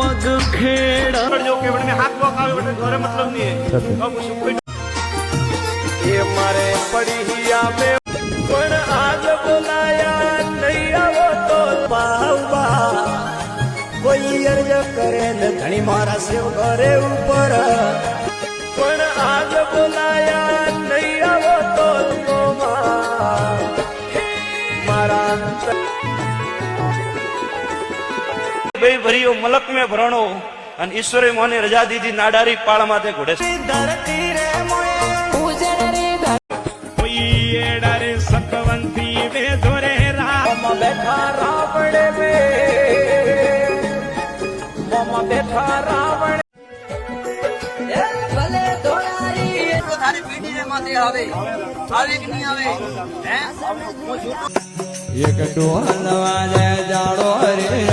पग खेड़ा जो केवल में हाथ वॉक आवे बटे घरे मतलब नहीं है अब सुख ये मारे पड़ी ही आवे पण आज बुलाया नहीं आवो तो बाबा कोई अर्ज करे न घणी मारा सेव करे ऊपर पण आज बुलाया नहीं आवो तो मारा भाई भरियो मलक में भरणो અને ઈશ્વરે મને રજા દીધી નાડારી પાળ માથે ઘોડે धरती रे मोए કોઈ એડા રે સતવંતી વે ધોરે राम बैठा रावण में मम बैठा रावण भले दोरारी तो थारी पीढ़ी रे माथे आवे कि नहीं आवे हैं एक डोहलवा जाड़ो रे